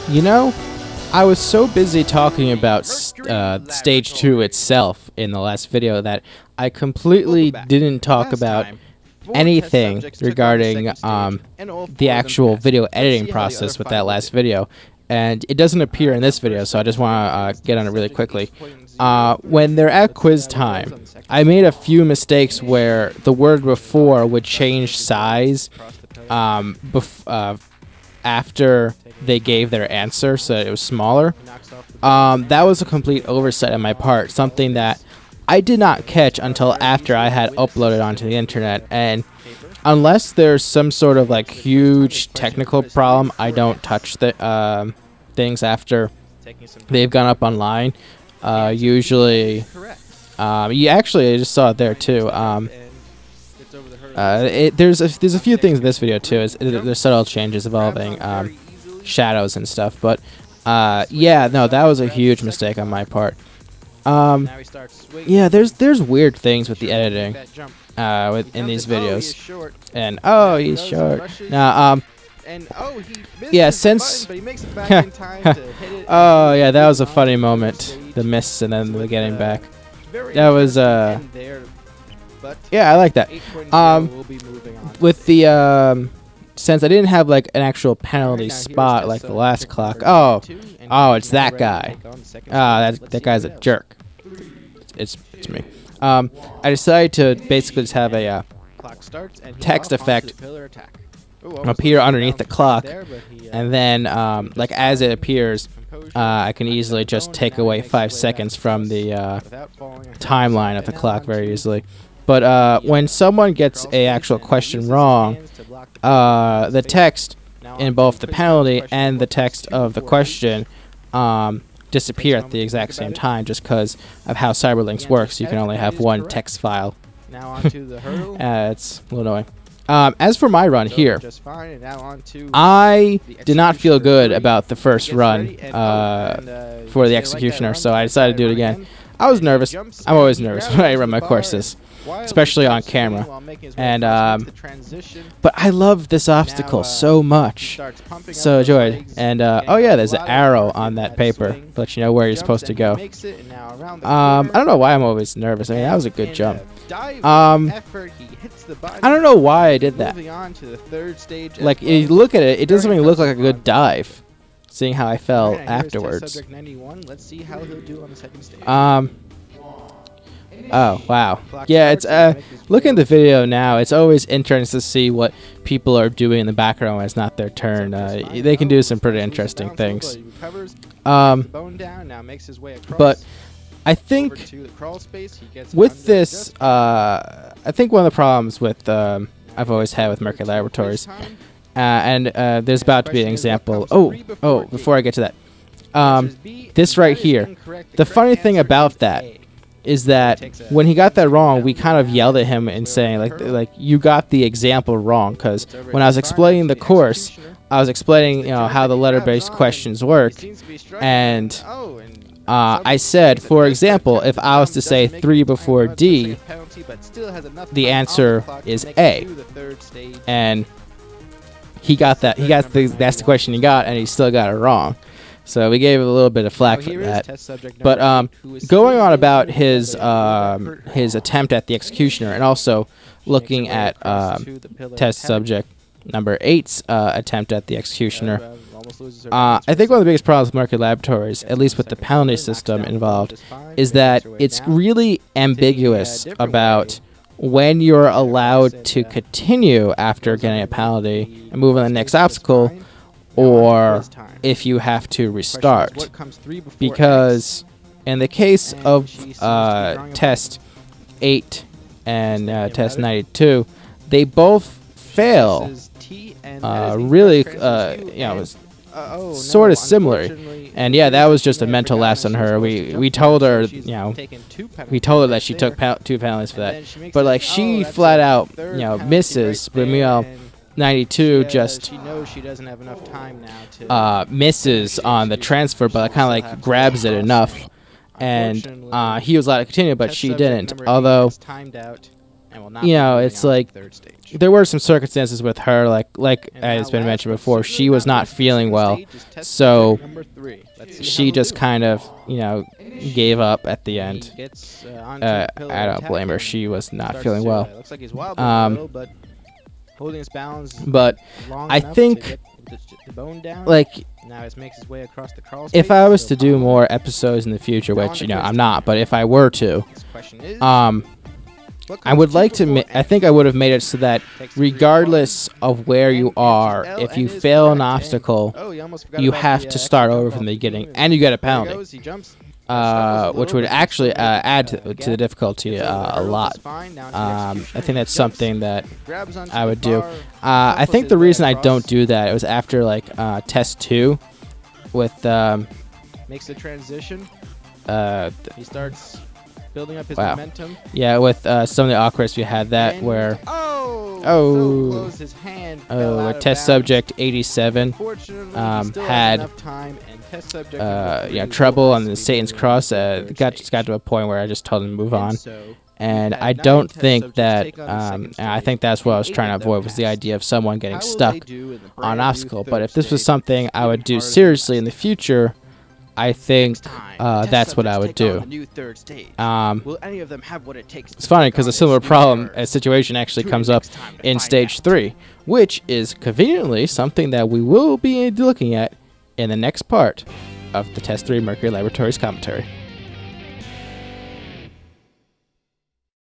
You know, I was so busy talking about stage 2 itself in the last video that I completely didn't talk about anything regarding the actual video editing process with that last video. And it doesn't appear in this video, so I just want to get on it really quickly. When they're at quiz time, I made a few mistakes where the word before would change size after they gave their answer, so it was smaller. That was a complete oversight on my part, something that I did not catch until after I had uploaded onto the internet. And unless there's some sort of like huge technical problem, I don't touch the things after they've gone up online. Usually, I just saw it there too. There's a few things in this video too. There's subtle changes involving shadows and stuff, but yeah, no, that was a huge mistake on my part. Yeah, there's weird things with the editing in these videos. And oh, he's short. Now, yeah, since oh yeah, that was a funny moment. The miss and then the getting back. That was yeah, I like that. With the since I didn't have like an actual penalty spot like the last clock. Oh, it's that guy. That guy's a jerk. It's me. I decided to basically just have a text effect appear underneath the clock, and then like as it appears, I can easily just take away 5 seconds from the timeline of the clock very easily. But when someone gets a actual question wrong, the text in both the penalty and the text of the question disappear at the exact same time, just because of how Cyberlinks works. You can only have one text file. It's a little annoying. As for my run here, I did not feel good about the first run for the Executioner, so I decided to do it again. I was nervous. I'm always nervous when I run my courses, especially on camera. And but I love this obstacle so much, so enjoyed. And oh yeah, there's an arrow on that paper to let you know where you're supposed to go. I don't know why I'm always nervous. I mean, that was a good jump. I don't know why I did that. Like, you look at it, it doesn't even look like a good dive, seeing how I fell afterwards. Oh wow, yeah. It's looking at the video now, it's always interesting to see what people are doing in the background when it's not their turn. They can do some pretty interesting things. But I think with this, I think one of the problems with I've always had with Mercury Laboratories, and there's about to be an example. Oh, before I get to that, this right here. The funny thing about that is that when he got that wrong, we kind of yelled at him and saying like you got the example wrong, because when I was explaining the course, I was explaining how the letter-based questions work, and I said, for example, if I was to say 3 before D, the answer is A, and he got that. That's the question he got, and he still got it wrong. So we gave it a little bit of flack for that. But going on about his attempt at the Executioner, and also looking at test subject number 8's attempt at the Executioner, I think one of the biggest problems with Mercury Laboratories, at least with the penalty system involved, is that it's really ambiguous about when you're allowed to continue after getting a penalty and move on to the next obstacle, or if you have to restart. Because in the case of test 8 and test 92, they both fail really sort of similar. And yeah, that was just a mental lapse on her. We told her, we told her that she took 2 penalties for that, but like she flat out misses. But meanwhile, 92 just misses on the transfer, but kind of like grabs it enough, and he was allowed to continue, but she didn't. Although you know, it's like there were some circumstances with her, like has been mentioned before, she was not feeling well, so she just kind of, you know, gave up at the end. I don't blame her. She was not feeling well. But I think, like, if I was to do more episodes in the future, which, you know, I'm not, but if I were to, I would like to, I think I would have made it so that regardless of where you are, if you fail an obstacle, you have to start over from the beginning, and you get a penalty, which would actually add to the difficulty a lot. I think that's something that I would do. I think the reason I don't do that, it was after, like, test 2 with makes the transition. He starts building up his wow. momentum. Yeah, with some of the awkwardness we had that and where so close, his hand where test subject 87 had yeah, trouble on the Satan's Cross. Got to a point where I just told him to move on. And I don't think that, and I think that's what I was trying to avoid, was the idea of someone getting stuck on an obstacle. But if this was something I would do seriously in the future, I think that's what I would do. It's funny because a similar situation actually comes up in Stage 3, which is conveniently something that we will be looking at in the next part of the Test 3 Mercury Laboratories commentary.